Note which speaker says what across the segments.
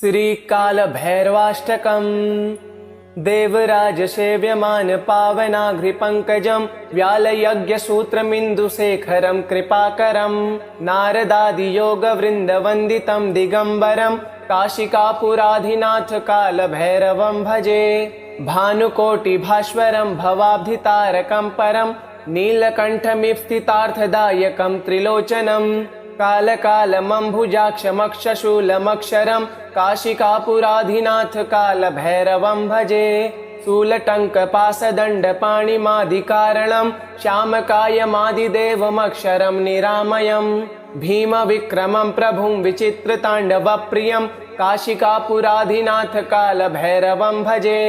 Speaker 1: श्रीकालभैरवाष्टकम्। देवराजसेव्यमान पावनाघ्रिपङ्कजं व्यालयज्ञसूत्रमिन्दुशेखरं कृपाकरं नारदादियोगवृन्दवन्दितं दिगम्बरं काशिकापुराधिनाथ कालभैरवं भजे। भानुकोटिभास्वरं भवाब्धितारकं परं नीलकण्ठमिप्सितार्थदायकं त्रिलोचनं कालकालमम्भुजाक्षमक्षशूलमक्षरं काशिकापुराधिनाथ कालभैरवं भजे। शूलटङ्कपाशदण्डपाणिमादिकारणं श्यामकायमादिदेवमक्षरं निरामयं भीमविक्रमं प्रभुं विचित्रताण्डवप्रियं काशिकापुराधिनाथ कालभैरवं भजे।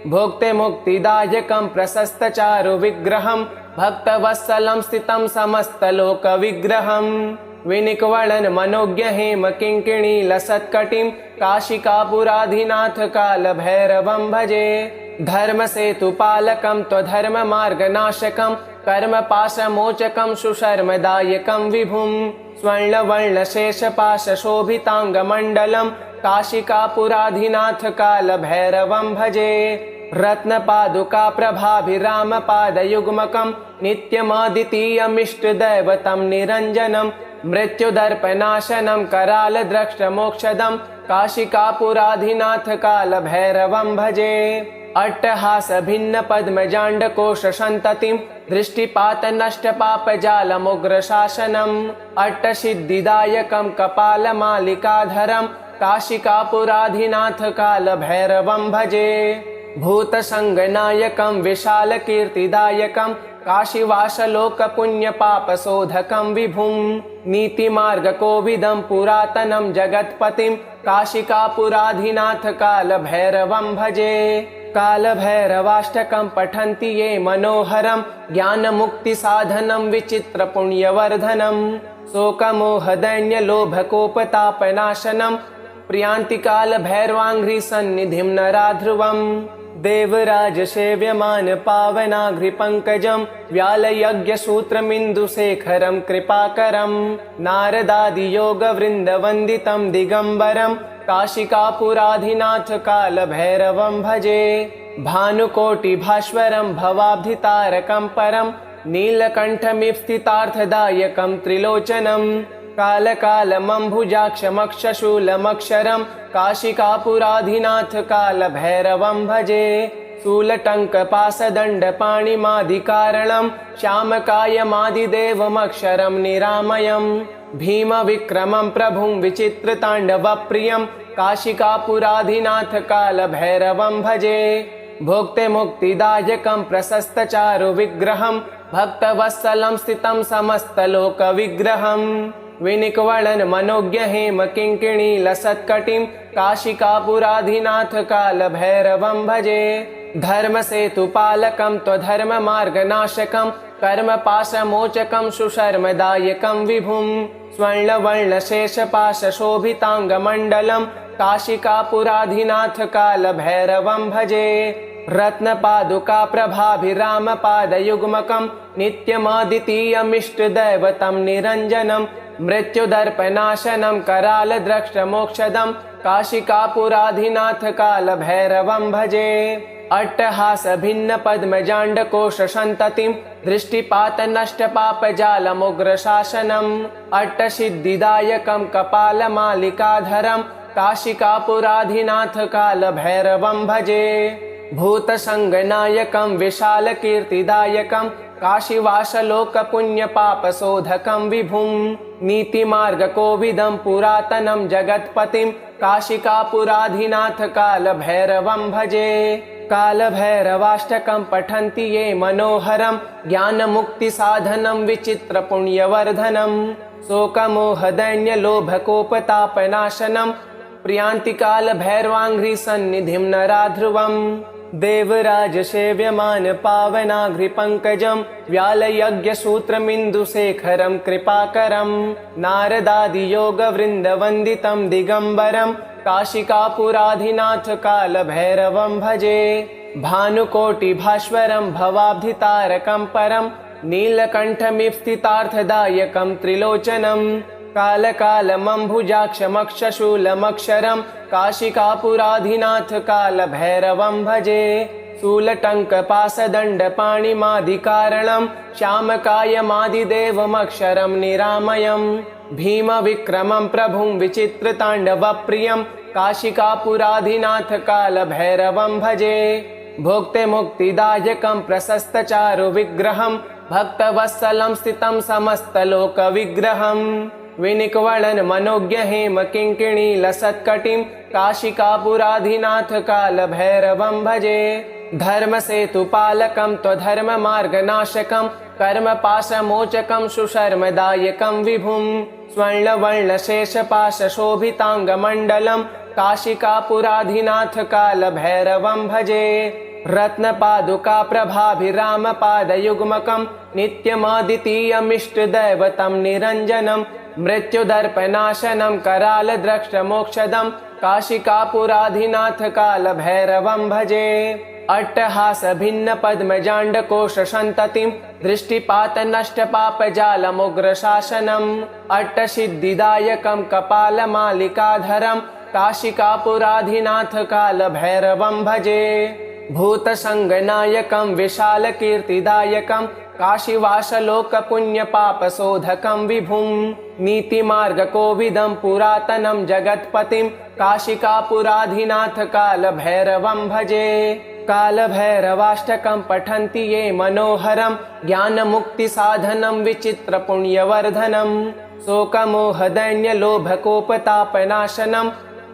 Speaker 1: भुक्तिमुक्तिदायकं प्रशस्तचारुविग्रहं भक्तवत्सलं स्थितं समस्तलोकविग्रहं विनिक्वणन् मनोज्ञहेमकिङ्किणीलसत्कटिं काशिकापुराधिनाथ कालभैरवं भजे। धर्मसेतुपालकं त्वधर्ममार्गनाशकं कर्मपाशमोचकं सुशर्मदायकं विभुं स्वर्णवर्णशेषपाशशोभिताङ्गमण्डलं काशिकापुराधिनाथ कालभैरवं भजे। रत्नपादुकाप्रभाभिरामपादयुग्मकं नित्यमद्वितीयमिष्टदैवतं निरञ्जनं मृत्युदर्पनाशनं करालद्रष्टमोक्षदं काशिकापुराधिनाथ कालभैरवं भजे। अट्टहासभिन्नपद्मजाण्डकोशसन्ततिं दृष्टिपातनष्टपापजालमुग्रशासनम् अट्टसिद्धिदायकं कपालमालिकाधरं काशिकापुराधिनाथ कालभैरवं भजे। भूतसङ्गनायकं विशालकीर्तिदायकं काशीवासलोकपुण्यपापशोधकं विभुं नीतिमार्गकोविदं पुरातनं जगत्पतिं काशिकापुराधिनाथ कालभैरवं भजे। कालभैरवाष्टकं पठन्ति ये मनोहरं ज्ञानमुक्तिसाधनं विचित्रपुण्यवर्धनं शोकमोहदैन्यलोभकोपतापनाशनं प्रियान्ति कालभैरवाङ्घ्रिसन्निधिं नराध्रुवम्। देवराजसेव्यमान पावनाघ्रिपङ्कजं व्यालयज्ञसूत्रमिन्दुशेखरं कृपाकरं नारदादियोगवृन्दवन्दितं दिगम्बरं काशिकापुराधिनाथ कालभैरवं भजे। भानुकोटिभास्वरं भवाब्धितारकं परं नीलकण्ठमिप्सितार्थदायकं त्रिलोचनं कालकालमम्भुजाक्षमक्षशूलमक्षरं काशिकापुराधिनाथ कालभैरवं भजे। शूलटङ्कपाशदण्डपाणिमादिकारणं श्यामकायमादिदेवमक्षरं निरामयं भीमविक्रमं प्रभुं विचित्रताण्डवप्रियं काशिकापुराधिनाथ कालभैरवं भजे। भुक्तिमुक्तिदायकं प्रशस्तचारुविग्रहं भक्तवत्सलं स्थितं समस्तलोकविग्रहं विनिक्वणन् मनोज्ञहेमकिङ्किणीलसत्कटिं काशिकापुराधिनाथ कालभैरवं भजे। धर्मसेतुपालकं त्वधर्ममार्गनाशकं कर्मपाशमोचकं सुशर्मदायकं विभुं स्वर्णवर्णशेषपाशशोभिताङ्गमण्डलं काशिकापुराधिनाथ कालभैरवं भजे। रत्नपादुकाप्रभाभिरामपादयुग्मकं नित्यमद्वितीयमिष्टदैवतं निरञ्जनं मृत्युदर्पनाशनं करालद्रष्टमोक्षदं काशिकापुराधिनाथ कालभैरवं भजे। अट्टहासभिन्नपद्मजाण्डकोशसन्ततिं दृष्टिपातनष्टपापजालमुग्रशासनम् अट्टसिद्धिदायकं कपालमालिकाधरं काशिकापुराधिनाथ कालभैरवं भजे। भूतसङ्गनायकं विशालकीर्तिदायकं काशीवासलोकपुण्यपापशोधकं विभुं नीतिमार्गकोविदं पुरातनं जगत्पतिं काशिकापुराधिनाथ कालभैरवं भजे। कालभैरवाष्टकं पठन्ति ये मनोहरं ज्ञानमुक्तिसाधनं विचित्रपुण्यवर्धनं शोकमोहदैन्यलोभकोपतापनाशनं प्रियान्ति कालभैरवाङ्घ्रिसन्निधिं नराध्रुवम्। देवराजसेव्यमान पावनाघ्रिपङ्कजं व्यालयज्ञसूत्रमिन्दुशेखरं कृपाकरं नारदादियोगवृन्दवन्दितं दिगम्बरं काशिकापुराधिनाथ कालभैरवं भजे। भानुकोटिभास्वरं भवाब्धितारकं परं नीलकण्ठमिप्सितार्थदायकं त्रिलोचनं कालकालमम्भुजाक्षमक्षशूलमक्षरं काशिकापुराधिनाथ कालभैरवं भजे। शूलटङ्कपासदण्डपाणिमादिकारणं श्यामकायमादिदेवमक्षरं निरामयं। भीमविक्रमं प्रभुं विचित्रताण्डवप्रियं काशिकापुराधिनाथ कालभैरवं भजे। भुक्तिमुक्तिदायकं प्रशस्तचारुविग्रहं भक्तवत्सलं स्थितं समस्तलोकविग्रहं। विनिक्वणन् मनोज्ञहेम किङ्किणीलसत्कटिं काशिकापुराधिनाथ कालभैरवं भजे। धर्मसेतुपालकं त्वधर्ममार्गनाशकं कर्मपाशमोचकं सुशर्मदायकं विभुं। स्वर्णवर्णशेषपाशशोभिताङ्गमण्डलं काशिकापुराधिनाथ कालभैरवं भजे। रत्नपादुकाप्रभाभिरामपादयुग्मकं नित्यमद्वितीयमिष्टदैवतं निरञ्जनं। मृत्युदर्पनाशनं करालद्रष्टमोक्षदं काशिकापुराधिनाथ कालभैरवं भजे। अट्टहासभिन्नपद्मजाण्डकोशसन्ततिं दृष्टिपातनष्टपापजालमुग्रशासनम्। अट्टसिद्धिदायकं कपालमालिकाधरं काशिकापुराधिनाथ कालभैरवं भजे। भूतसङ्गनायकं विशालकीर्तिदायकं काशीवासलोकपुण्यपापशोधकं विभुं। नीतिमार्गकोविदं पुरातनं जगत्पतिं काशिकापुराधिनाथ कालभैरवं भजे। कालभैरवाष्टकं पठन्ति ये मनोहरं ज्ञानमुक्तिसाधनं विचित्रपुण्यवर्धनं। शोकमोहदैन्यलोभकोपतापनाशनं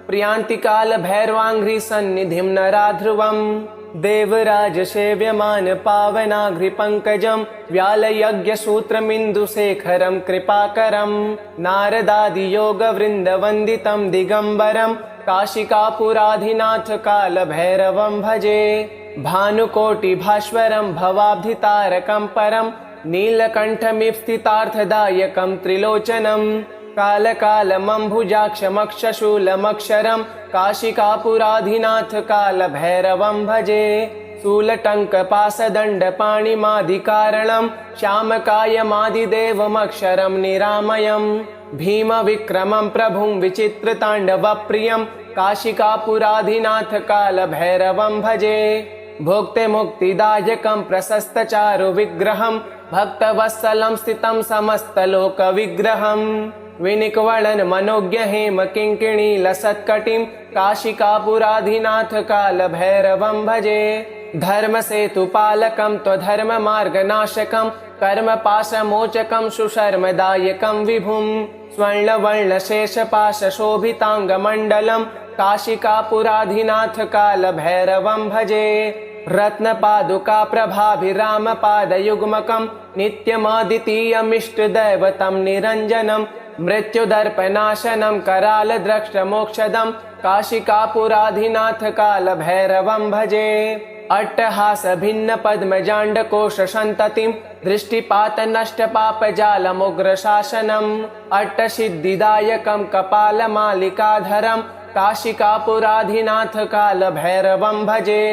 Speaker 1: प्रियान्ति कालभैरवाङ्घ्रिसन्निधिं नराध्रुवम्। देवराजसेव्यमान पावनाघ्रिपङ्कजं व्यालयज्ञसूत्रमिन्दुशेखरं कृपाकरं। नारदादियोगवृन्दवन्दितं दिगम्बरं काशिकापुराधिनाथ कालभैरवं भजे। भानुकोटिभास्वरं भवाब्धितारकं परं नीलकण्ठमिव स्थितार्थदायकं त्रिलोचनं। कालकालमम्भुजाक्षमक्षशूलमक्षरं काशिकापुराधिनाथ कालभैरवं भजे। शूलटङ्कपासदण्डपाणिमादिकारणं श्यामकायमादिदेवमक्षरं निरामयं। भीमविक्रमं प्रभुं विचित्रताण्डवप्रियं काशिकापुराधिनाथ कालभैरवं भजे। भुक्तिमुक्तिदायकं प्रशस्तचारुविग्रहं भक्तवत्सलं स्थितं समस्तलोकविग्रहं। विनिक्वणन् मनोज्ञहेम किङ्किणीलसत्कटिं काशिकापुराधिनाथ कालभैरवं भजे। धर्मसेतुपालकं त्वधर्ममार्गनाशकं कर्मपाशमोचकं सुशर्मदायकं विभुं। स्वर्णवर्णशेषपाशशोभिताङ्गमण्डलं काशिकापुराधिनाथ कालभैरवं भजे। रत्नपादुकाप्रभाभिरामपादयुग्मकं नित्यमद्वितीयमिष्टदैवतं निरञ्जनं। मृत्युदर्पनाशनं करालद्रष्टमोक्षदं काशिकापुराधिनाथ कालभैरवं भजे। अट्टहासभिन्नपद्मजाण्डकोशसन्ततिं दृष्टिपातनष्टपापजालमुग्रशासनम्। अट्टसिद्धिदायकं कपालमालिकाधरं काशिकापुराधिनाथ कालभैरवं भजे।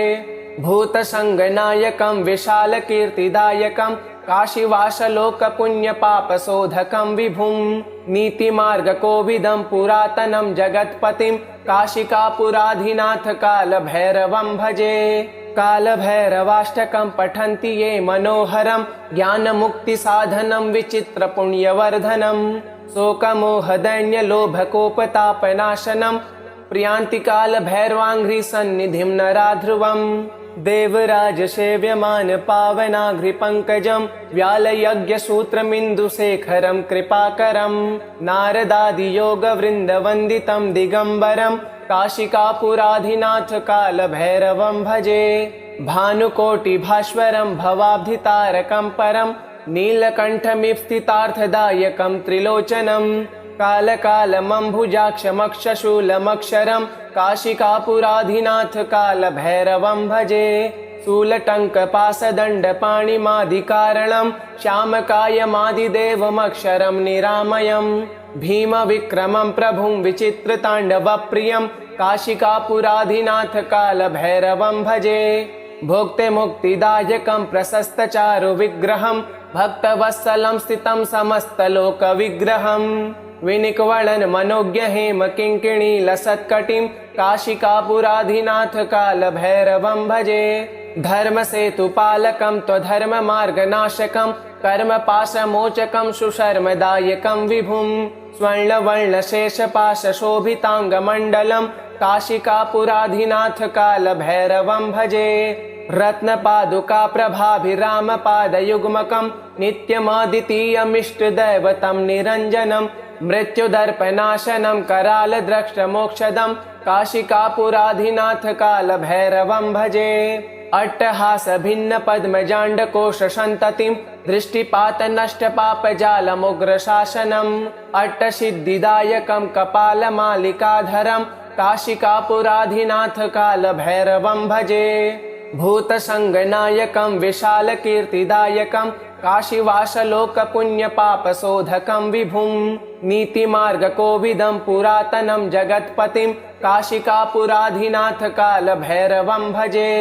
Speaker 1: भूतसङ्गनायकं विशालकीर्तिदायकं काशीवासलोकपुण्यपापशोधकं विभुं। नीतिमार्गकोविदं पुरातनं जगत्पतिं काशिकापुराधिनाथ कालभैरवं भजे। कालभैरवाष्टकं पठन्ति ये मनोहरं ज्ञानमुक्तिसाधनं विचित्रपुण्यवर्धनं। शोकमोहदैन्यलोभकोपतापनाशनं प्रियान्ति कालभैरवाङ्घ्रिसन्निधिं नराध्रुवम्। देवराजसेव्यमान पावनाघ्रिपङ्कजं व्यालयज्ञसूत्रमिन्दुशेखरं कृपाकरं। नारदादियोगवृन्दवन्दितं दिगम्बरं काशिकापुराधिनाथ कालभैरवं भजे। भानुकोटिभास्वरं भवाब्धितारकं परं नीलकण्ठमिव स्थितार्थदायकं त्रिलोचनं। कालकालमम्भुजाक्षमक्षशूलमक्षरं काशिकापुराधिनाथ कालभैरवं भजे। शूलटङ्कपासदण्डपाणिमादिकारणं श्यामकायमादिदेवमक्षरं निरामयं। भीमविक्रमं प्रभुं विचित्रताण्डवप्रियं काशिकापुराधिनाथ कालभैरवं भजे। भुक्तिमुक्तिदायकं प्रशस्तचारुविग्रहं भक्तवत्सलं स्थितं समस्तलोकविग्रहं। विनिक्वणन् मनोज्ञ हेम किङ्किणी लसत्कटिं काशिकापुराधिनाथ कालभैरवं भजे। धर्मसेतुपालकं त्वधर्ममार्गनाशकं कर्मपाशमोचकं सुशर्मदायकं विभुं स्वर्णवर्णशेषपाशशोभिताङ्गमण्डलं काशिकापुराधिनाथ कालभैरवं भजे। रत्नपादुकाप्रभाभिरामपादयुग्मकं नित्यमद्वितीयमिष्टदैवतं निरञ्जनं मृत्युदर्पनाशनं करालद्रष्टमोक्षदं काशिकापुराधिनाथ कालभैरवं भजे। अट्टहासभिन्नपद्मजाण्डकोशसन्ततिं दृष्टिपातनष्टपापजालमुग्रशासनम् अट्टसिद्धिदायकं कपालमालिकाधरं काशिकापुराधिनाथ कालभैरवं भजे। भूतसङ्गनायकं विशालकीर्तिदायकं काशीवासलोकपुण्यपापशोधकं विभुं नीतिमार्गकोविदं पुरातनं जगत्पतिं काशिकापुराधिनाथ कालभैरवं भजे।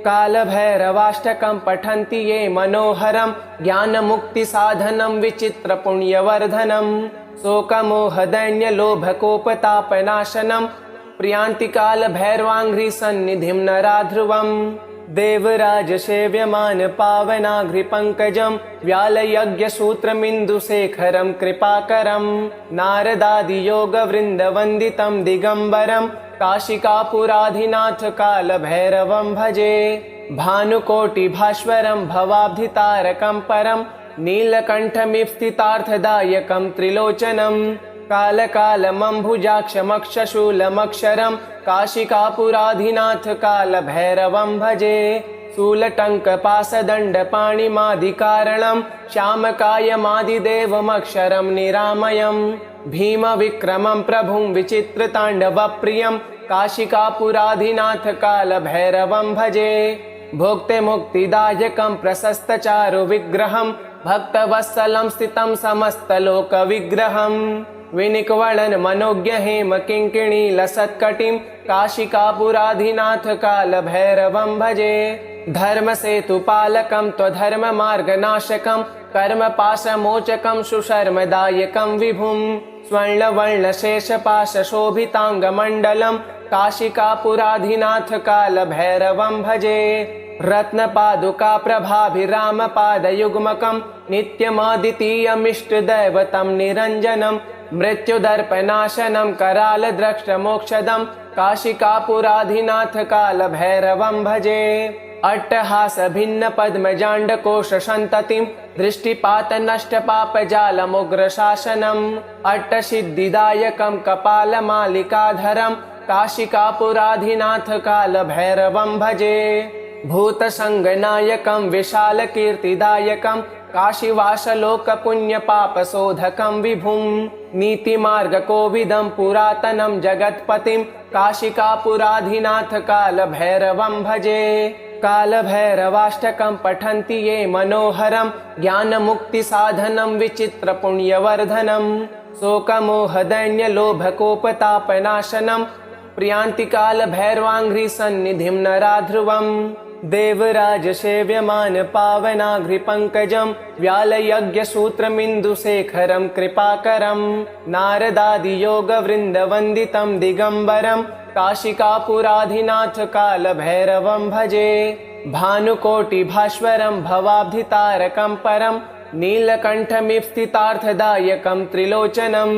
Speaker 1: कालभैरवाष्टकं पठन्ति ये मनोहरं ज्ञानमुक्तिसाधनं विचित्रपुण्यवर्धनं शोकमोहदैन्यलोभकोपतापनाशनं प्रियान्ति कालभैरवाङ्घ्रिसन्निधिं नराध्रुवम् देवराजसेव्यमान पावनाघ्रिपङ्कजं व्यालयज्ञसूत्रमिन्दुशेखरं कृपाकरं नारदादियोगवृन्दवन्दितं दिगम्बरं काशिकापुराधिनाथ कालभैरवं भजे। भानुकोटिभास्वरं भवाब्धितारकं परं नीलकण्ठमिप्सितार्थदायकं त्रिलोचनं कालकालमम्भुजाक्षमक्षशूलमक्षरं काशिकापुराधिनाथ कालभैरवं भजे। शूलटङ्कपाशदण्डपाणिमादिकारणं श्यामकायमादिदेवमक्षरं निरामयं भीमविक्रमं प्रभुं विचित्रताण्डवप्रियं काशिकापुराधिनाथ कालभैरवं भजे। भोक्तिमुक्तिदायकं प्रशस्तचारुविग्रहं भक्तवत्सलं स्थितं समस्तलोकविग्रहं विनिक्वणन् मनोज्ञ हेम किङ्किणी लसत्कटिं काशिकापुराधिनाथ कालभैरवं भजे। धर्मसेतुपालकं त्वधर्ममार्गनाशकं कर्मपाशमोचकं सुशर्मदायकं विभुं स्वर्णवर्णशेषपाशशोभिताङ्गमण्डलं काशिकापुराधिनाथ कालभैरवं भजे। रत्नपादुकाप्रभाभिरामपादयुग्मकं नित्यमद्वितीयमिष्टदैवतं निरञ्जनं मृत्युदर्पनाशनं करालद्रष्टमोक्षदं काशिकापुराधिनाथ कालभैरवं भजे। अट्टहासभिन्नपद्मजाण्डकोशसन्ततिं दृष्टिपातनष्टपापजालमुग्रशासनम् अट्टसिद्धिदायकं कपालमालिकाधरं काशिकापुराधिनाथ कालभैरवं भजे। भूतसङ्गनायकं विशालकीर्तिदायकं काशीवासलोकपुण्यपापशोधकं विभुं नीतिमार्गकोविदं पुरातनं जगत्पतिं काशिकापुराधिनाथ कालभैरवं भजे। कालभैरवाष्टकं पठन्ति ये मनोहरं ज्ञानमुक्तिसाधनं विचित्रपुण्यवर्धनं शोकमोहदैन्यलोभकोपतापनाशनं प्रियान्ति कालभैरवाङ्घ्रिसन्निधिं नराध्रुवम् देवराजसेव्यमान पावनाघ्रिपङ्कजं व्यालयज्ञसूत्रमिन्दुशेखरं कृपाकरं नारदादियोगवृन्दवन्दितं दिगम्बरं काशिकापुराधिनाथ कालभैरवं भजे। भानुकोटिभास्वरं भवाब्धितारकं परं नीलकण्ठमिप्सितार्थदायकं त्रिलोचनं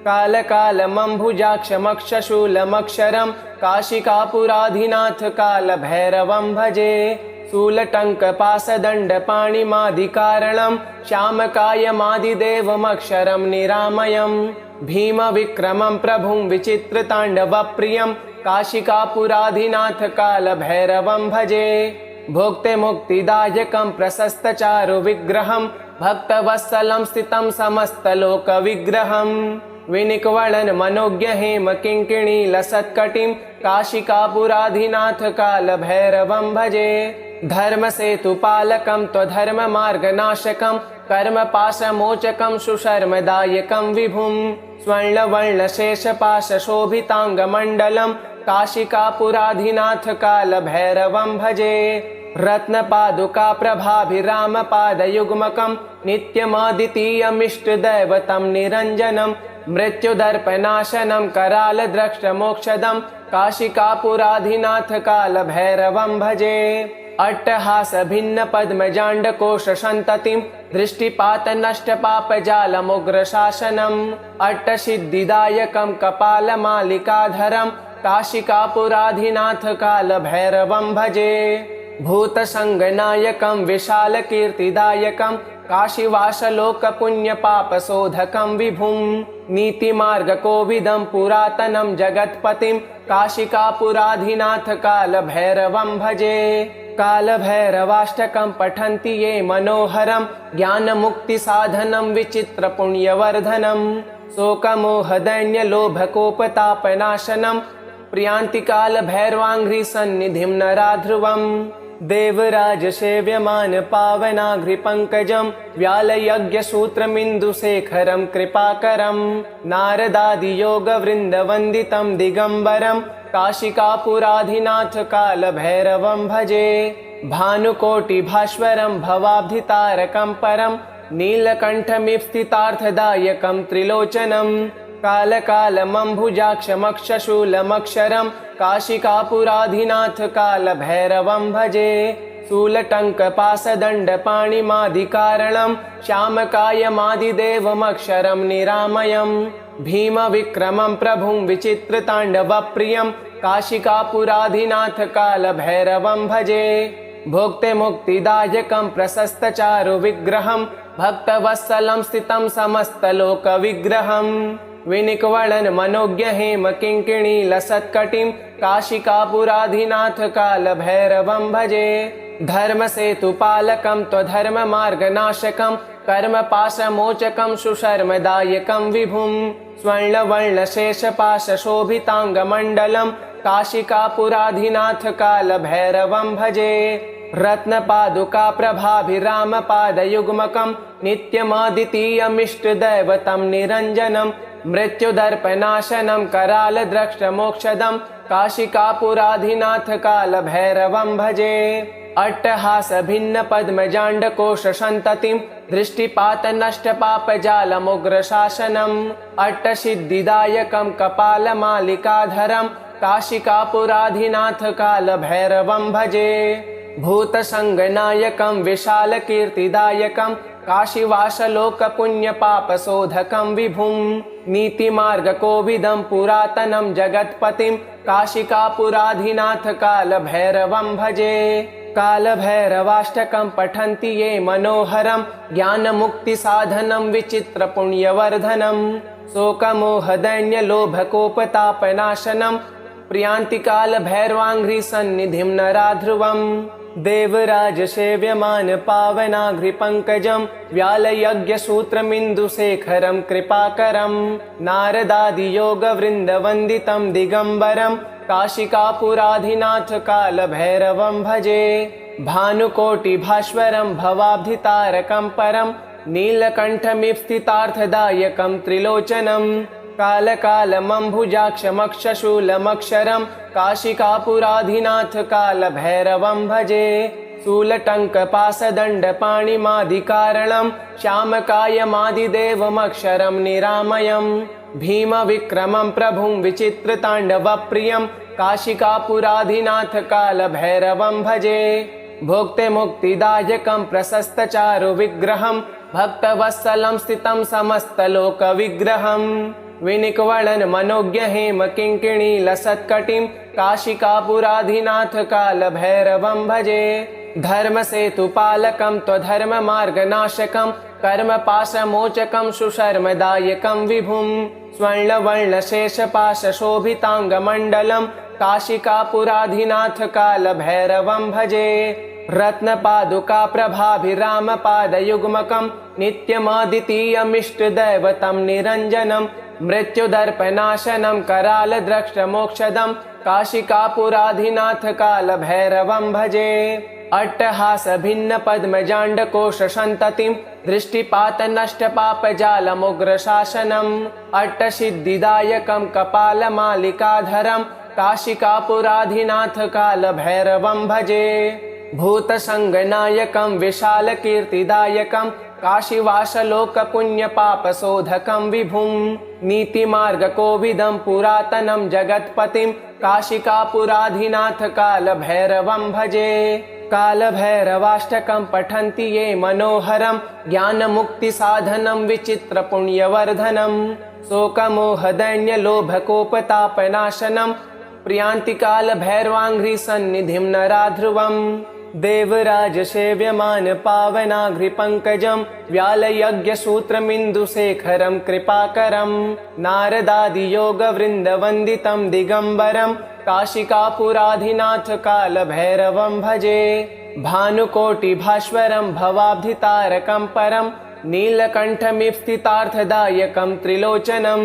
Speaker 1: कालकालमम्भुजाक्षमक्षशूलमक्षरं काशिकापुराधिनाथ कालभैरवं भजे। शूलटङ्कपाशदण्डपाणिमादिकारणं श्यामकायमादिदेवमक्षरं निरामयं भीमविक्रमं प्रभुं विचित्रताण्डवप्रियं काशिकापुराधिनाथ कालभैरवं भजे। भोक्तिमुक्तिदायकं प्रशस्तचारुविग्रहं भक्तवत्सलं स्थितं समस्तलोकविग्रहं विनिक्वणन् मनोज्ञ हेम किङ्किणी लसत्कटिं काशिकापुराधिनाथ कालभैरवं भजे। धर्मसेतुपालकं त्वधर्ममार्गनाशकं कर्मपाशमोचकं सुशर्मदायकं विभुं स्वर्णवर्णशेषपाशशोभिताङ्गमण्डलं काशिकापुराधिनाथ कालभैरवं भजे। रत्नपादुकाप्रभाभिरामपादयुग्मकं नित्यमद्वितीयमिष्टदैवतं निरञ्जनं मृत्युदर्पनाशनं करालद्रष्टमोक्षदं काशिकापुराधिनाथ कालभैरवं भजे। अट्टहासभिन्नपद्मजाण्डकोशसन्ततिं दृष्टिपातनष्टपापजालमुग्रशासनम् अट्टसिद्धिदायकं कपालमालिकाधरं काशिकापुराधिनाथ कालभैरवं भजे। भूतसङ्गनायकं विशालकीर्तिदायकं काशीवासलोकपुण्यपापशोधकं विभुं नीतिमार्गकोविदं पुरातनं जगत्पतिं काशिकापुराधिनाथ कालभैरवं भजे। कालभैरवाष्टकं पठन्ति ये मनोहरं ज्ञानमुक्तिसाधनं विचित्रपुण्यवर्धनं शोकमोहदैन्यलोभकोपतापनाशनं प्रियान्ति कालभैरवाङ्घ्रिसन्निधिं नराध्रुवम्। देवराजसेव्यमान पावनाघ्रिपङ्कजं व्यालयज्ञसूत्रमिन्दुशेखरं कृपाकरं नारदादियोगवृन्दवन्दितं दिगम्बरं काशिकापुराधिनाथ कालभैरवं भजे। भानुकोटिभास्वरं भवाब्धितारकं परं नीलकण्ठमिप्सितार्थदायकं त्रिलोचनं कालकालमम्भुजाक्षमक्षशूलमक्षरं काशिकापुराधिनाथ कालभैरवं भजे। शूलटङ्कपाशदण्डपाणिमादिकारणं श्यामकायमादिदेवमक्षरं निरामयं भीमविक्रमं प्रभुं विचित्रताण्डवप्रियं काशिकापुराधिनाथ कालभैरवं भजे। भोक्तिमुक्तिदायकं प्रशस्तचारुविग्रहं भक्तवत्सलं स्थितं समस्तलोकविग्रहं विनिक्वणन् मनोज्ञहेम किङ्किणीलसत्कटिं काशिकापुराधिनाथ कालभैरवं भजे। धर्मसेतुपालकं त्वधर्ममार्गनाशकं कर्मपाशमोचकं सुशर्मदायकं विभुं स्वर्णवर्णशेषपाशशोभिताङ्गमण्डलं काशिकापुराधिनाथ कालभैरवं भजे। रत्नपादुकाप्रभाभिरामपादयुग्मकं नित्यमद्वितीयमिष्टदैवतं निरञ्जनं मृत्युदर्पनाशनं करालद्रष्टमोक्षदं काशिकापुराधिनाथ कालभैरवं भजे। अट्टहासभिन्नपद्मजाण्डकोशसन्ततिं दृष्टिपातनष्टपापजालमुग्रशासनम् अट्टसिद्धिदायकं कपालमालिकाधरं काशिकापुराधिनाथ कालभैरवं भजे। भूतसङ्गनायकं विशालकीर्तिदायकं काशीवासलोकपुण्यपापशोधकं विभुं नीतिमार्गकोविदं पुरातनं जगत्पतिं काशिकापुराधिनाथ कालभैरवं भजे। कालभैरवाष्टकं पठन्ति ये मनोहरं ज्ञानमुक्तिसाधनं विचित्रपुण्यवर्धनं शोकमोहदैन्यलोभकोपतापनाशनं प्रियान्ति कालभैरवाङ्घ्रिसन्निधिं नराध्रुवम्। देवराजसेव्यमान पावनाघ्रिपङ्कजं व्यालयज्ञसूत्रमिन्दुशेखरं कृपाकरं नारदादियोगवृन्दवन्दितं दिगम्बरं काशिकापुराधिनाथ कालभैरवं भजे। भानुकोटिभास्वरं भवाब्धितारकं परं नीलकण्ठमिप्सितार्थदायकं त्रिलोचनं कालकालमम्भुजाक्षमक्षशूलमक्षरं काशिकापुराधिनाथ कालभैरवं भजे। शूलटङ्कपाशदण्डपाणिमादिकारणं श्यामकायमादिदेवमक्षरं निरामयं भीमविक्रमं प्रभुं विचित्रताण्डवप्रियं काशिकापुराधिनाथ कालभैरवं भजे। भोक्तिमुक्तिदायकं प्रशस्तचारुविग्रहं भक्तवत्सलं स्थितं समस्तलोकविग्रहं विनिक्वणन् मनोज्ञहेम किङ्किणीलसत्कटिं काशिकापुराधिनाथ कालभैरवं भजे। धर्मसेतुपालकं त्वधर्ममार्गनाशकं कर्मपाशमोचकं सुशर्मदायकं विभुं स्वर्णवर्णशेषपाशशोभिताङ्गमण्डलं काशिकापुराधिनाथ कालभैरवं भजे। रत्नपादुकाप्रभाभिरामपादयुग्मकं नित्यमद्वितीयमिष्टदैवतं निरञ्जनं मृत्युदर्पनाशनं करालद्रष्टमोक्षदं काशिकापुराधिनाथ कालभैरवं भजे। अट्टहासभिन्नपद्मजाण्डकोशसन्ततिं दृष्टिपातनष्टपापजालमुग्रशासनम् अट्टसिद्धिदायकं कपालमालिकाधरं काशिकापुराधिनाथ कालभैरवं भजे। भूतसङ्गनायकं विशालकीर्तिदायकं काशीवासलोकपुण्यपापशोधकं विभुं नीतिमार्गकोविदं पुरातनं जगत्पतिं काशिकापुराधिनाथ कालभैरवं भजे। कालभैरवाष्टकं पठन्ति ये मनोहरं ज्ञानमुक्तिसाधनं विचित्रपुण्यवर्धनं शोकमोहदैन्यलोभकोपतापनाशनं प्रियान्ति कालभैरवाङ्घ्रिसन्निधिं नराध्रुवम्। देवराजसेव्यमान पावनाघ्रिपङ्कजं व्यालयज्ञसूत्रमिन्दुशेखरं कृपाकरं नारदादियोगवृन्दवन्दितं दिगम्बरं काशिकापुराधिनाथ कालभैरवं भजे। भानुकोटिभास्वरं भवाब्धितारकं परं नीलकण्ठमिव स्थितार्थदायकं त्रिलोचनं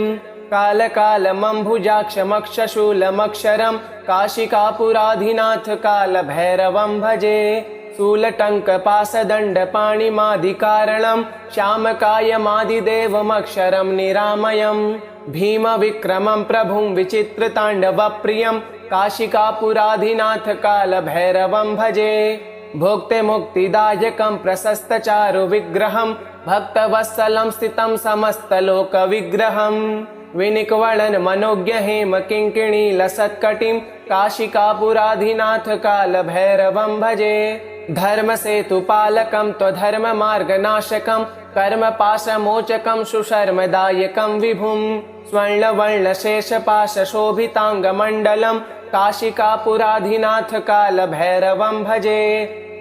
Speaker 1: कालकालमम्भुजाक्षमक्षशूलमक्षरं काशिकापुराधिनाथ कालभैरवं भजे। शूलटङ्कपाशदण्डपाणिमादिकारणं श्यामकायमादिदेवमक्षरं निरामयं भीमविक्रमं प्रभुं विचित्रताण्डवप्रियं काशिकापुराधिनाथ कालभैरवं भजे। भुक्तिमुक्तिदायकं प्रशस्तचारुविग्रहं भक्तवत्सलं स्थितं समस्तलोकविग्रहं विनिक्वणन् मनोज्ञहेमकिङ्किणीलसत्कटिं काशिकापुराधिनाथ कालभैरवं भजे। धर्मसेतुपालकं त्वधर्ममार्गनाशकं कर्मपाशमोचकं सुशर्मदायकं विभुं स्वर्णवर्णशेषपाशशोभिताङ्गमण्डलं काशिकापुराधिनाथ कालभैरवं भजे।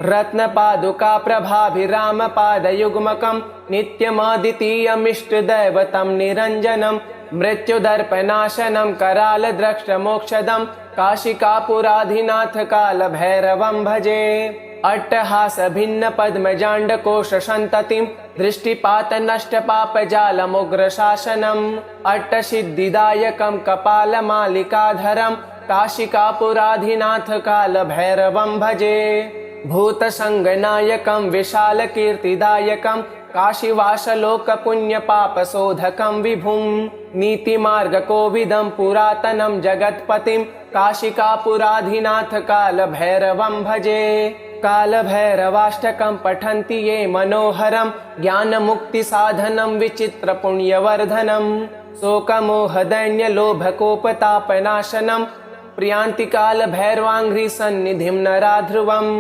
Speaker 1: रत्नपादुकाप्रभाभिरामपादयुग्मकं नित्यमद्वितीयमिष्टदैवतं निरञ्जनं मृत्युदर्पनाशनं करालद्रष्टमोक्षदं काशिकापुराधिनाथ कालभैरवं भजे। अट्टहासभिन्नपद्मजाण्डकोशसन्ततिं दृष्टिपातनष्टपापजालमुग्रशासनम् अट्टसिद्धिदायकं कपालमालिकाधरं काशिकापुराधिनाथ कालभैरवं भजे। भूतसङ्गनायकं विशालकीर्तिदायकं काशीवासलोकपुण्यपापशोधकं विभुं नीतिमार्गकोविदं पुरातनं जगत्पतिं काशिकापुराधिनाथ कालभैरवं भजे। कालभैरवाष्टकं पठन्ति ये मनोहरं ज्ञानमुक्तिसाधनं विचित्रपुण्यवर्धनं शोकमोहदैन्यलोभकोपतापनाशनं प्रियान्ति कालभैरवाङ्घ्रिसन्निधिं नराध्रुवम्।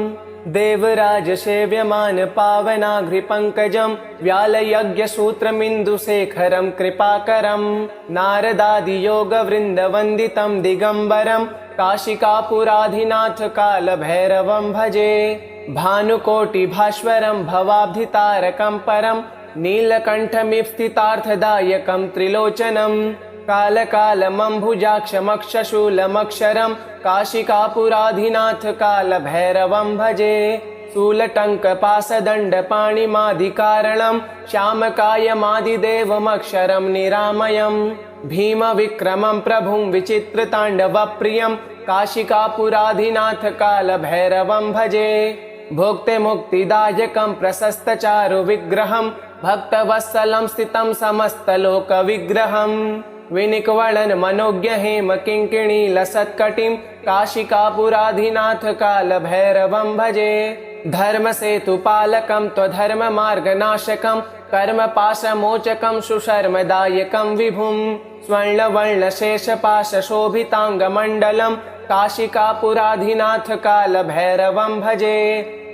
Speaker 1: देवराजसेव्यमान पावनाघ्रिपङ्कजं व्यालयज्ञसूत्रमिन्दुशेखरं कृपाकरं नारदादियोगवृन्दवन्दितं दिगम्बरं काशिकापुराधिनाथ कालभैरवं भजे। भानुकोटिभास्वरं भवाब्धितारकं परं नीलकण्ठमिव स्थितार्थदायकं त्रिलोचनं कालकालमम्भुजाक्षमक्षशूलमक्षरं काशिकापुराधिनाथ कालभैरवं भजे। शूलटङ्कपाशदण्डपाणिमादिकारणं श्यामकायमादिदेवमक्षरं निरामयं भीमविक्रमं प्रभुं विचित्रताण्डवप्रियं काशिकापुराधिनाथ कालभैरवं भजे। भुक्तिमुक्तिदायकं प्रशस्तचारुविग्रहं भक्तवत्सलं स्थितं समस्तलोकविग्रहं विनिक्वणन् मनोज्ञहेमकिङ्किणीलसत्कटिं काशिकापुराधिनाथ कालभैरवं भजे। धर्मसेतुपालकं त्वधर्ममार्गनाशकं कर्मपाशमोचकं सुशर्मदायकं विभुं स्वर्णवर्णशेषपाशशोभिताङ्गमण्डलं काशिकापुराधिनाथ कालभैरवं भजे।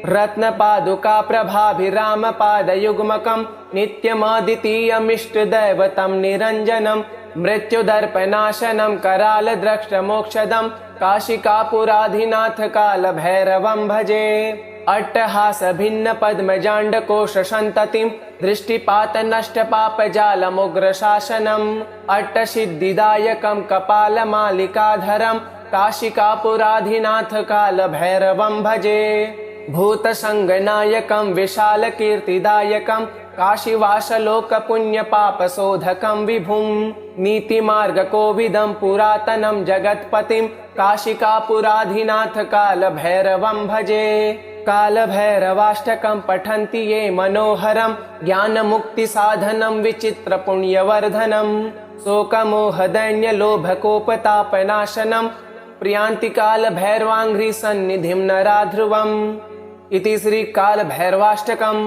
Speaker 1: रत्नपादुकाप्रभाभिरामपादयुग्मकं नित्यमद्वितीयमिष्टदैवतं निरञ्जनं मृत्युदर्पनाशनं करालद्रष्टमोक्षदं काशिकापुराधिनाथ कालभैरवं भजे। अट्टहासभिन्नपद्मजाण्डकोशसन्ततिं दृष्टिपातनष्टपापजालमुग्रशासनम् अट्टसिद्धिदायकं कपालमालिकाधरं काशिकापुराधिनाथ कालभैरवं भजे। भूतसङ्गनायकं विशालकीर्तिदायकं काशीवासलोकपुण्यपापशोधकं विभुं नीतिमार्गकोविदं पुरातनं जगत्पतिं काशिकापुराधिनाथ कालभैरवं भजे। कालभैरवाष्टकं पठन्ति ये मनोहरं ज्ञानमुक्तिसाधनं विचित्रपुण्यवर्धनं शोकमोहदैन्यलोभकोपतापनाशनं प्रियान्ति कालभैरवाङ्घ्रिसन्निधिं नराध्रुवम्। इति श्री कालभैरवाष्टकं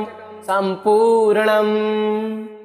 Speaker 1: सम्पूर्णम्।